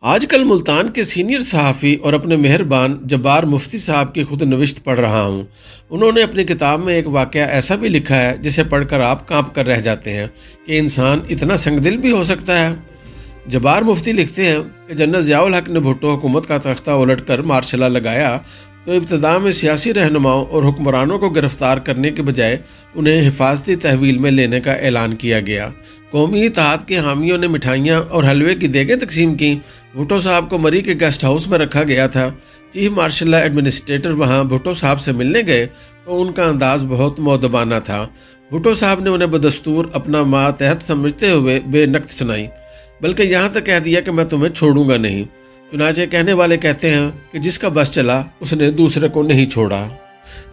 آج کل ملتان کے سینئر صحافی اور اپنے مہربان جبار مفتی صاحب کی خود نوشت پڑھ رہا ہوں۔ انہوں نے اپنی کتاب میں ایک واقعہ ایسا بھی لکھا ہے جسے پڑھ کر آپ کانپ کر رہ جاتے ہیں کہ انسان اتنا سنگ دل بھی ہو سکتا ہے۔ جبار مفتی لکھتے ہیں کہ جنرل ضیاء الحق نے بھٹو حکومت کا تختہ الٹ کر مارشل لا لگایا تو ابتدا میں سیاسی رہنماؤں اور حکمرانوں کو گرفتار کرنے کے بجائے انہیں حفاظتی تحویل میں لینے کا اعلان کیا گیا۔ قومی اتحاد کے حامیوں نے مٹھائیاں اور حلوے کی دیگیں تقسیم کی۔ بھٹو صاحب کو مری کے گیسٹ ہاؤس میں رکھا گیا تھا۔ چیف مارشل لا ایڈمنسٹریٹر وہاں بھٹو صاحب سے ملنے گئے تو ان کا انداز بہت مؤدبانہ تھا۔ بھٹو صاحب نے انہیں بدستور اپنا ماتحت سمجھتے ہوئے بے نقد سنائی، بلکہ یہاں تک کہہ دیا کہ میں تمہیں چھوڑوں گا نہیں۔ چنانچہ کہنے والے کہتے ہیں کہ جس کا بس چلا اس نے دوسرے کو نہیں چھوڑا۔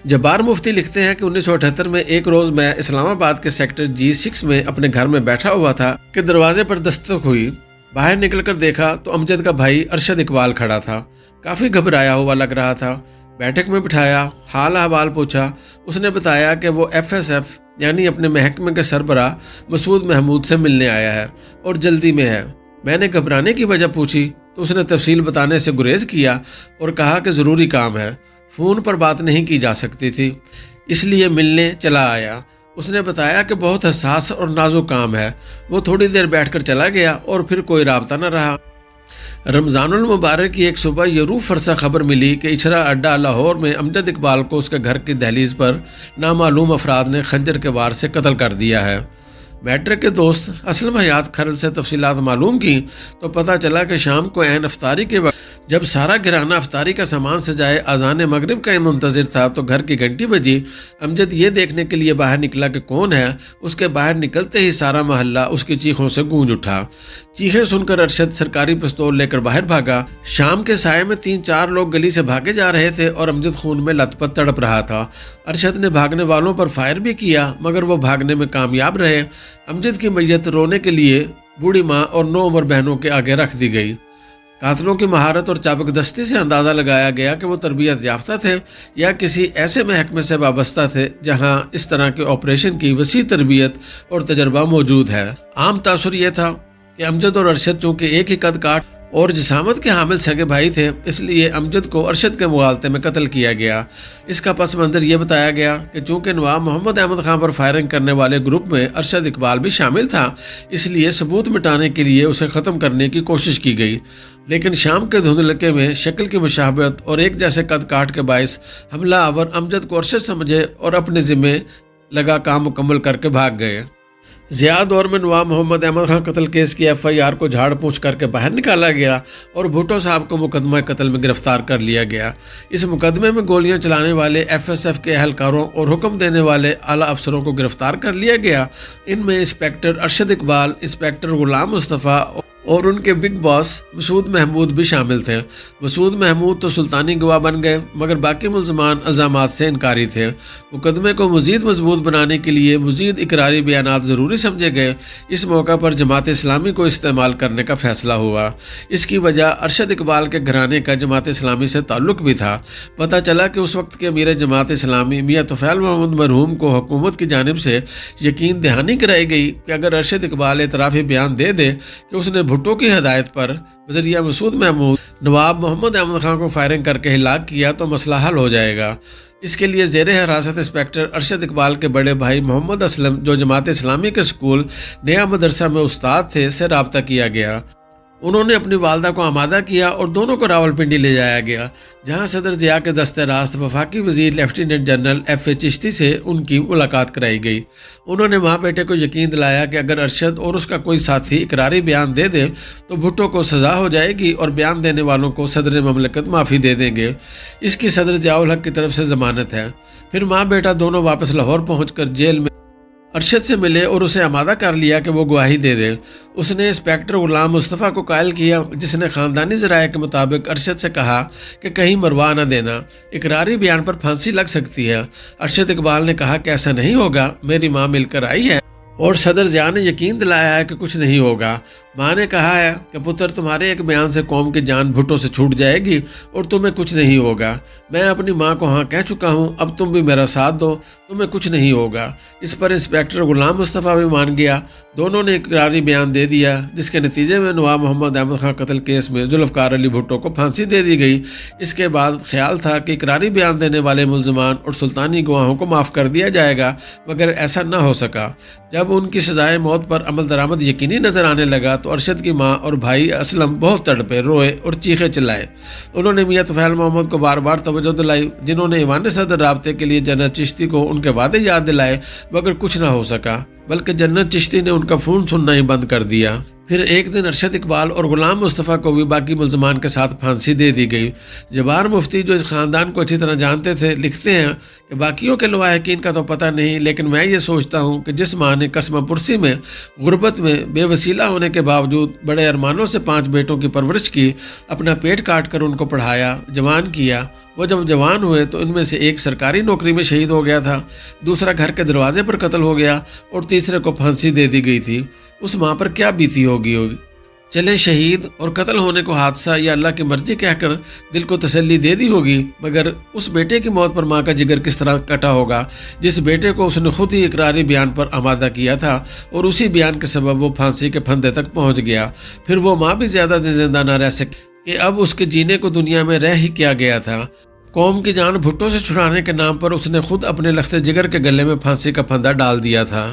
جبار مفتی لکھتے ہیں کہ 1978 میں ایک روز میں اسلام آباد کے سیکٹر G6 میں اپنے گھر میں بیٹھا ہوا تھا کہ دروازے پر دستک ہوئی۔ باہر نکل کر دیکھا تو امجد کا بھائی ارشد اقبال کھڑا تھا۔ کافی گھبرایا ہوا لگ رہا تھا۔ بیٹھک میں بٹھایا، حال احوال پوچھا۔ اس نے بتایا کہ وہ FSF یعنی اپنے محکمے کے سربراہ مسعود محمود سے ملنے آیا ہے اور جلدی میں ہے۔ میں نے گھبرانے کی وجہ پوچھی تو اس نے تفصیل بتانے سے گریز کیا اور کہا کہ ضروری کام ہے، فون پر بات نہیں کی جا سکتی تھی، اس لیے ملنے چلا آیا۔ اس نے بتایا کہ بہت حساس اور نازک کام ہے۔ وہ تھوڑی دیر بیٹھ کر چلا گیا اور پھر کوئی رابطہ نہ رہا۔ رمضان المبارک کی ایک صبح یہ روح فرسا خبر ملی کہ اچھرا اڈا لاہور میں امجد اقبال کو اس کے گھر کی دہلیز پر نامعلوم افراد نے خنجر کے وار سے قتل کر دیا ہے۔ میٹرک کے دوست اسلم حیات کھرل سے تفصیلات معلوم کی تو پتہ چلا کہ شام کو عین افطاری کے وقت جب سارا گھرانہ افطاری کا سامان سجائے اذان مغرب کا منتظر تھا تو گھر کی گھنٹی بجی۔ امجد یہ دیکھنے کے لیے باہر نکلا کہ کون ہے۔ اس کے باہر نکلتے ہی سارا محلہ اس کی چیخوں سے گونج اٹھا۔ چیخیں سن کر ارشد سرکاری پستول لے کر باہر بھاگا۔ شام کے سائے میں 3-4 لوگ گلی سے بھاگے جا رہے تھے اور امجد خون میں لت پت تڑپ رہا تھا۔ ارشد نے بھاگنے والوں پر فائر بھی کیا مگر وہ بھاگنے میں کامیاب رہے۔ امجد کی میت رونے کے لیے بوڑھی ماں اور 9 عمر بہنوں کے آگے رکھ دی گئی۔ قاتلوں کی مہارت اور چابک دستی سے اندازہ لگایا گیا کہ وہ تربیت یافتہ تھے یا کسی ایسے محکمے سے وابستہ تھے جہاں اس طرح کے آپریشن کی وسیع تربیت اور تجربہ موجود ہے۔ عام تاثر یہ تھا کہ امجد اور ارشد چونکہ ایک ہی قد کاٹ اور جسامت کے حامل سگے بھائی تھے، اس لیے امجد کو ارشد کے مغالطے میں قتل کیا گیا۔ اس کا پس منظر یہ بتایا گیا کہ چونکہ نواب محمد احمد خان پر فائرنگ کرنے والے گروپ میں ارشد اقبال بھی شامل تھا، اس لیے ثبوت مٹانے کے لیے اسے ختم کرنے کی کوشش کی گئی، لیکن شام کے دھندلکے میں شکل کی مشابہت اور ایک جیسے قد کاٹ کے باعث حملہ آور امجد کو ارشد سمجھے اور اپنے ذمے لگا کام مکمل کر کے بھاگ گئے۔ ضیاء دور میں نواب محمد احمد خان قتل کیس کی FIR کو جھاڑ پونچھ کر کے باہر نکالا گیا اور بھٹو صاحب کو مقدمہ قتل میں گرفتار کر لیا گیا۔ اس مقدمے میں گولیاں چلانے والے FSF کے اہلکاروں اور حکم دینے والے اعلیٰ افسروں کو گرفتار کر لیا گیا۔ ان میں انسپیکٹر ارشد اقبال، انسپیکٹر غلام مصطفیٰ اور ان کے بگ باس مسعود محمود بھی شامل تھے۔ مسعود محمود تو سلطانی گواہ بن گئے مگر باقی ملزمان الزامات سے انکاری تھے۔ مقدمے کو مزید مضبوط بنانے کے لیے مزید اقراری بیانات ضروری سمجھے گئے۔ اس موقع پر جماعت اسلامی کو استعمال کرنے کا فیصلہ ہوا۔ اس کی وجہ ارشد اقبال کے گھرانے کا جماعت اسلامی سے تعلق بھی تھا۔ پتہ چلا کہ اس وقت کے امیر جماعت اسلامی میاں طفیل محمد مرحوم کو حکومت کی جانب سے یقین دہانی کرائی گئی کہ اگر ارشد اقبال اعترافی بیان دے دے کہ اس نے بھٹو کی ہدایت پر بذریعہ مسعود محمود نواب محمد احمد خان کو فائرنگ کر کے ہلاک کیا تو مسئلہ حل ہو جائے گا۔ اس کے لیے زیر حراست انسپیکٹر ارشد اقبال کے بڑے بھائی محمد اسلم جو جماعت اسلامی کے اسکول نیا مدرسہ میں استاد تھے سے رابطہ کیا گیا۔ انہوں نے اپنی والدہ کو آمادہ کیا اور دونوں کو راولپنڈی لے جایا گیا، جہاں صدر ضیاء کے دستِ راست وفاقی وزیر لیفٹیننٹ جنرل FA چشتی سے ان کی ملاقات کرائی گئی۔ انہوں نے ماں بیٹے کو یقین دلایا کہ اگر ارشد اور اس کا کوئی ساتھی اقراری بیان دے دے تو بھٹو کو سزا ہو جائے گی اور بیان دینے والوں کو صدر مملکت معافی دے دیں گے۔ اس کی صدر ضیاء الحق کی طرف سے ضمانت ہے۔ پھر ماں بیٹا دونوں واپس لاہور پہنچ کر جیل میں ارشد سے ملے اور اسے آمادہ کر لیا کہ وہ گواہی دے دے۔ اس نے انسپیکٹر غلام مصطفیٰ کو قائل کیا جس نے خاندانی ذرائع کے مطابق ارشد سے کہا کہ کہیں مروا نہ دینا، اقراری بیان پر پھانسی لگ سکتی ہے۔ ارشد اقبال نے کہا کہ ایسا نہیں ہوگا، میری ماں مل کر آئی ہے اور صدر ضیاء نے یقین دلایا ہے کہ کچھ نہیں ہوگا۔ ماں نے کہا ہے کہ پتر تمہارے ایک بیان سے قوم کی جان بھٹو سے چھوٹ جائے گی اور تمہیں کچھ نہیں ہوگا۔ میں اپنی ماں کو ہاں کہہ چکا ہوں، اب تم بھی میرا ساتھ دو، تمہیں کچھ نہیں ہوگا۔ اس پر انسپیکٹر غلام مصطفیٰ بھی مان گیا۔ دونوں نے اقراری بیان دے دیا، جس کے نتیجے میں نواب محمد احمد خان قتل کیس میں ذوالفقار علی بھٹو کو پھانسی دے دی گئی۔ اس کے بعد خیال تھا کہ اقراری بیان دینے والے ملزمان اور سلطانی گواہوں کو معاف کر دیا جائے گا، مگر ایسا نہ ہو سکا۔ جب ان کی سزائے موت پر عمل درآمد یقینی نظر آنے لگا تو ارشد کی ماں اور بھائی اسلم بہت تڑپے، روئے اور چیخے چلائے۔ انہوں نے میاں طفیل محمد کو بار بار توجہ دلائی، جنہوں نے ایوان صدر رابطے کے لیے جنرل چشتی کو ان کے وعدے یاد دلائے، مگر کچھ نہ ہو سکا، بلکہ جنرل چشتی نے ان کا فون سننا ہی بند کر دیا۔ پھر ایک دن ارشد اقبال اور غلام مصطفیٰ کو بھی باقی ملزمان کے ساتھ پھانسی دے دی گئی۔ جبار مفتی، جو اس خاندان کو اچھی طرح جانتے تھے، لکھتے ہیں کہ باقیوں کے لواحقین کا تو پتہ نہیں، لیکن میں یہ سوچتا ہوں کہ جس ماں نے قصبہ پرسی میں غربت میں بے وسیلہ ہونے کے باوجود بڑے ارمانوں سے 5 بیٹوں کی پرورش کی، اپنا پیٹ کاٹ کر ان کو پڑھایا، جوان کیا، وہ جب جوان ہوئے تو ان میں سے ایک سرکاری نوکری میں شہید ہو گیا تھا، دوسرا گھر کے دروازے پر قتل ہو گیا اور تیسرے کو پھانسی دے دی گئی تھی۔ اس ماں پر کیا بیتی ہوگی۔ چلے شہید اور قتل ہونے کو حادثہ یا اللہ کی مرضی کہہ کر دل کو تسلی دے دی ہوگی، مگر اس بیٹے کی موت پر ماں کا جگر کس طرح کٹا ہوگا، جس بیٹے کو اس نے خود ہی اقراری بیان پر آمادہ کیا تھا اور اسی بیان کے سبب وہ پھانسی کے پھندے تک پہنچ گیا۔ پھر وہ ماں بھی زیادہ دن زندہ نہ رہ سکی کہ اب اس کے جینے کو دنیا میں رہ ہی کیا گیا تھا۔ قوم کی جان بھٹو سے چھڑانے کے نام پر اس نے خود اپنے لخت جگر کے گلے میں پھانسی کا پھندا ڈال دیا تھا۔